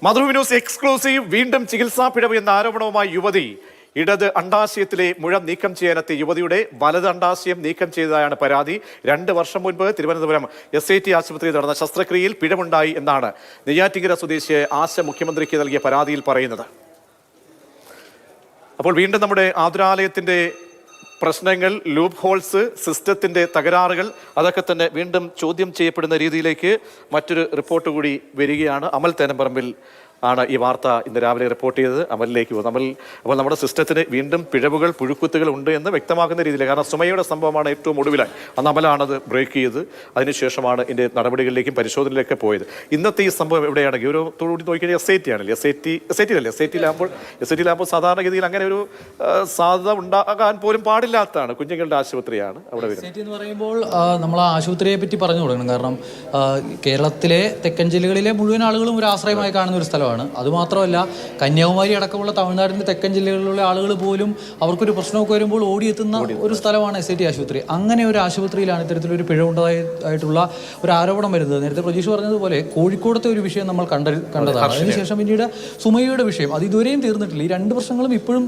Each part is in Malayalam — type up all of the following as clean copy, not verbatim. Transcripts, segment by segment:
Mathrubhumi news exclusive. വീണ്ടും ചികിത്സാ പിഴവ് എന്ന ആരോപണവുമായി യുവതി. ഇടത് അണ്ഡാശയത്തിലെ മുഴം നീക്കം ചെയ്യാനെത്തിയ യുവതിയുടെ വലത് അണ്ഡാശയം നീക്കം ചെയ്തതായാണ് പരാതി. 2 വർഷം മുൻപ് തിരുവനന്തപുരം SIT ആശുപത്രിയിൽ നടന്ന ശസ്ത്രക്രിയയിൽ പിഴവുണ്ടായി എന്നാണ് നെയ്യാറ്റിൻകര സ്വദേശിയായ ആശ മുഖ്യമന്ത്രിക്ക് നൽകിയ പരാതിയിൽ പറയുന്നത്. അപ്പോൾ വീണ്ടും നമ്മുടെ ആതുരാലയത്തിന്റെ പ്രശ്നങ്ങൾ, ലൂപ്പ് ഹോൾസ്, സിസ്റ്റത്തിന്റെ തകരാറുകൾ, അതൊക്കെ തന്നെ വീണ്ടും ചോദ്യം ചെയ്യപ്പെടുന്ന രീതിയിലേക്ക് മറ്റൊരു റിപ്പോർട്ട് കൂടി വരികയാണ്. അമൽ തേനമ്പറമ്പിൽ ആണ് ഈ വാർത്ത ഇന്ന് രാവിലെ റിപ്പോർട്ട് ചെയ്തത്. അമലിലേക്ക് പോകും. അപ്പോൾ നമ്മുടെ സിസ്റ്റത്തിന് വീണ്ടും പിഴവുകൾ, പുഴുക്കുത്തുകൾ ഉണ്ട് എന്ന് വ്യക്തമാക്കുന്ന രീതിയിൽ, കാരണം സുമയുടെ സംഭവമാണ് ഏറ്റവും ഒടുവിലായി. അന്ന് അമലാണത് ബ്രേക്ക് ചെയ്ത് അതിനുശേഷമാണ് ഇതിൻ്റെ നടപടികളിലേക്കും പരിശോധനയിലേക്കൊക്കെ പോയത്. ഇന്നത്തെ ഈ സംഭവം എവിടെയാണ്? ഗൗരവത്തോടുകൂടി നോക്കിക്കഴിഞ്ഞാൽ SIT ആണല്ലേ. SIT സാധാരണഗതിയിൽ അങ്ങനെ ഒരു സാധ്യത ഉണ്ടാകാൻ പോലും പാടില്ലാത്തതാണ്. കുഞ്ഞുങ്ങളുടെ ആശുപത്രിയാണ് അവിടെ വരുന്നത്. SIT എന്ന് പറയുമ്പോൾ നമ്മൾ ആ ആശുപത്രിയെ പറ്റി പറഞ്ഞു തുടങ്ങണം. കാരണം കേരളത്തിലെ തെക്കൻ ജില്ലകളിലെ മുഴുവൻ ആളുകളും ഒരു ആശ്രയമായി കാണുന്ന ഒരു സ്ഥലമാണ്. അതുമാത്രമല്ല, കന്യാകുമാരി അടക്കമുള്ള തമിഴ്നാടിൻ്റെ തെക്കൻ ജില്ലകളിലുള്ള ആളുകൾ പോലും അവർക്കൊരു പ്രശ്നമൊക്കെ വരുമ്പോൾ ഓടിയെത്തുന്ന ഒരു സ്ഥലമാണ് SIT ആശുപത്രി. അങ്ങനെ ഒരു ആശുപത്രിയിലാണ് ഇത്തരത്തിലൊരു പിഴവുണ്ടായിട്ടുള്ള ഒരു ആരോപണം വരുന്നത്. നേരത്തെ പ്രജീഷ് പറഞ്ഞതുപോലെ കോഴിക്കോടത്തെ ഒരു വിഷയം നമ്മൾ കണ്ടതാണ്. അതിനുശേഷം പിന്നീട് സുമയ്യയുടെ വിഷയം അത് ഇതുവരെയും തീർന്നിട്ടില്ല. ഈ 2 വർഷങ്ങളും ഇപ്പോഴും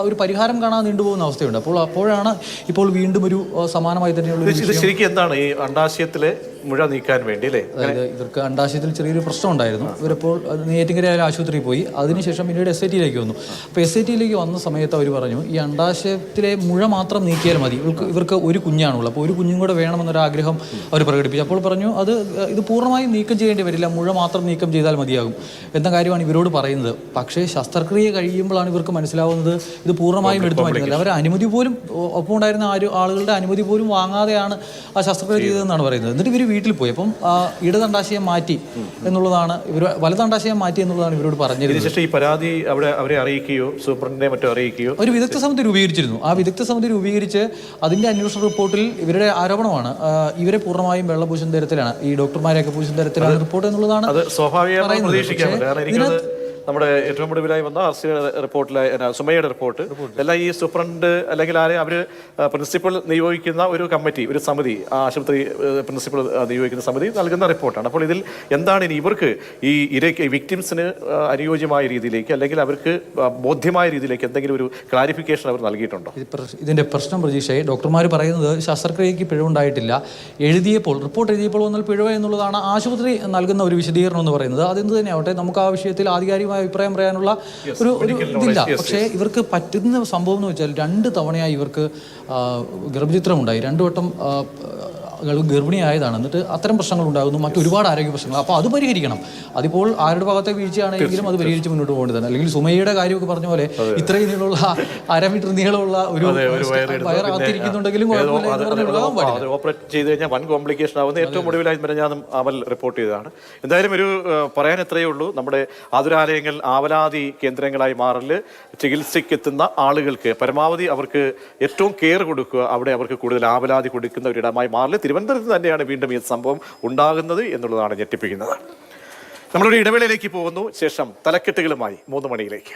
ഒരു പരിഹാരം കാണാൻ നീണ്ടുപോകുന്ന അവസ്ഥയുണ്ട്. അപ്പോഴാണ് ഇപ്പോൾ വീണ്ടും ഒരു സമാനമായി തന്നെയുള്ള ശരിക്കും എന്താണ് ഈ അണ്ഡാശയത്തിലെ മുഴ നീക്കാൻ വേണ്ടി അല്ലേ? അതായത് ഇവർക്ക് അണ്ഡാശയത്തിൽ ചെറിയൊരു പ്രശ്നം ഉണ്ടായിരുന്നു. ഇവരിപ്പോൾ നെയ്യാറ്റിൻകര ആശുപത്രിയിൽ പോയി. അതിനുശേഷം പിന്നീട് SIT വന്നു. അപ്പോൾ SIT വന്ന സമയത്ത് അവർ പറഞ്ഞു, ഈ അണ്ഡാശയത്തിലെ മുഴ മാത്രം നീക്കിയാൽ മതി, ഇവർക്ക് ഒരു കുഞ്ഞാണുള്ളത്, അപ്പോൾ ഒരു കുഞ്ഞും കൂടെ വേണമെന്നൊരാഗ്രഹം അവർ പ്രകടിപ്പിച്ചു. അപ്പോൾ പറഞ്ഞു ഇത് പൂർണ്ണമായും നീക്കം ചെയ്യേണ്ടി വരില്ല, മുഴ മാത്രം നീക്കം ചെയ്താൽ മതിയാകും എന്ന കാര്യമാണ് ഇവരോട് പറയുന്നത്. പക്ഷേ ശസ്ത്രക്രിയ കഴിയുമ്പോഴാണ് ഇവർക്ക് മനസ്സിലാവുന്നത് ഇത് പൂർണ്ണമായും എടുത്തു മാറ്റുന്നില്ല. അവർ അനുമതി പോലും, ഒപ്പം ഉണ്ടായിരുന്ന ആളുകളുടെ അനുമതി പോലും വാങ്ങാതെയാണ് ആ ശസ്ത്രക്രിയ ചെയ്തതെന്നാണ് പറയുന്നത്. എന്നിട്ട് ഇവർ വീട്ടിൽ പോയി. അപ്പം ഇടതണ്ടാശയം മാറ്റി എന്നുള്ളതാണ് വലതണ്ടാശയം മാറ്റി എന്നുള്ളതാണ് ഇവരോട് പറഞ്ഞിരുന്നത്. ഈ പരാതി അവരെ അറിയിക്കുകയോ സൂപ്രണ്ടിനെ മറ്റോ അറിയിക്കുകയോ ഒരു വിദഗ്ധ സമിതി രൂപീകരിച്ചിരുന്നു. ആ വിദഗ്ധ സമിതി രൂപീകരിച്ച് അതിന്റെ അന്വേഷണ റിപ്പോർട്ടിൽ ഇവരുടെ ആരോപണമാണ് ഇവരെ പൂർണ്ണമായും വെള്ളപൂശുന്ന തരത്തിലാണ്, ഈ ഡോക്ടർമാരെയൊക്കെ പൂശുന്ന തരത്തിലാണ് റിപ്പോർട്ട് എന്നുള്ളതാണ്. അത് സ്വാഭാവികമാണ്. നമ്മുടെ ഏറ്റവും ഒടുവിലായി വന്ന റിപ്പോർട്ടിലായി സുമയുടെ റിപ്പോർട്ട് എല്ലാം ഈ സൂപ്രണ്ട് അല്ലെങ്കിൽ അവർ പ്രിൻസിപ്പൽ നിയോഗിക്കുന്ന ഒരു കമ്മിറ്റി, ഒരു സമിതി, ആശുപത്രി പ്രിൻസിപ്പൽ നിയോഗിക്കുന്ന സമിതി നൽകുന്ന റിപ്പോർട്ടാണ്. അപ്പോൾ ഇതിൽ എന്താണ് ഇനി ഇവർക്ക് ഈ വിക്ടിംസിന് അനുയോജ്യമായ രീതിയിലേക്ക് അല്ലെങ്കിൽ അവർക്ക് ബോധ്യമായ രീതിയിലേക്ക് എന്തെങ്കിലും ഒരു ക്ലാരിഫിക്കേഷൻ അവർ നൽകിയിട്ടുണ്ടോ? ഇതിന്റെ പ്രശ്നം പ്രതീക്ഷയെ ഡോക്ടർമാർ പറയുന്നത് ശസ്ത്രക്രിയയ്ക്ക് പിഴവുണ്ടായിട്ടില്ല, റിപ്പോർട്ട് എഴുതിയപ്പോൾ വന്നാൽ പിഴവ് എന്നുള്ളതാണ് ആശുപത്രി നൽകുന്ന ഒരു വിശദീകരണം എന്ന് പറയുന്നത്. അതെന്ത് തന്നെ ആവട്ടെ, നമുക്ക് ആ വിഷയത്തിൽ ആധികാരികമായ അഭിപ്രായം പറയാനുള്ള ഒരു ഇതില്ല. പക്ഷേ ഇവർക്ക് പറ്റുന്ന സംഭവം എന്ന് വെച്ചാൽ 2 തവണയായി ഇവർക്ക് ഗർഭചിത്രമുണ്ടായി. 2 വട്ടം ഗർഭിണിയായതാണ്. എന്നിട്ട് അത്തരം പ്രശ്നങ്ങൾ ഉണ്ടാകുന്നു, മറ്റൊരുപാട് ആരോഗ്യ പ്രശ്നങ്ങൾ. അപ്പോൾ അത് പരിഹരിക്കണം. അതിപ്പോൾ ആരുടെ ഭാഗത്തെ വീഴ്ചയാണെങ്കിലും അത് പരിഹരിച്ച് മുന്നോട്ട് പോകേണ്ടതാണ്. അല്ലെങ്കിൽ സുമയ്യയുടെ കാര്യമൊക്കെ പറഞ്ഞ പോലെ ഇത്രയും നീളമുള്ള 1/2 മീറ്റർ നീളമുള്ള ഒരു വയറാത്തിരിക്കുന്നുണ്ടെങ്കിലും ഓപ്പറേറ്റ് ചെയ്ത് കഴിഞ്ഞാൽ വൻ കോംപ്ലിക്കേഷൻ ആവുന്ന ഏറ്റവും ഒടുവിലായി ഞാൻ അമൽ റിപ്പോർട്ട് ചെയ്തതാണ്. എന്തായാലും ഒരു പറയാൻ എത്രയേ ഉള്ളൂ, നമ്മുടെ ആതുരാലയങ്ങൾ ആവലാതി കേന്ദ്രങ്ങളായി മാറല്, ചികിത്സയ്ക്കെത്തുന്ന ആളുകൾക്ക് പരമാവധി അവർക്ക് ഏറ്റവും കെയർ കൊടുക്കുക, അവിടെ അവർക്ക് കൂടുതൽ ആവലാതി കൊടുക്കുന്ന ഒരിടമായി മാറല്. തിരുവനന്തപുരത്ത് തന്നെയാണ് വീണ്ടും ഈ സംഭവം ഉണ്ടാകുന്നത് എന്നുള്ളതാണ് ഞെട്ടിപ്പിക്കുന്നത്. നമ്മളൊരു ഇടവേളയിലേക്ക് പോകുന്നു. ശേഷം തലക്കെട്ടുകളുമായി 3 മണിയിലേക്ക്.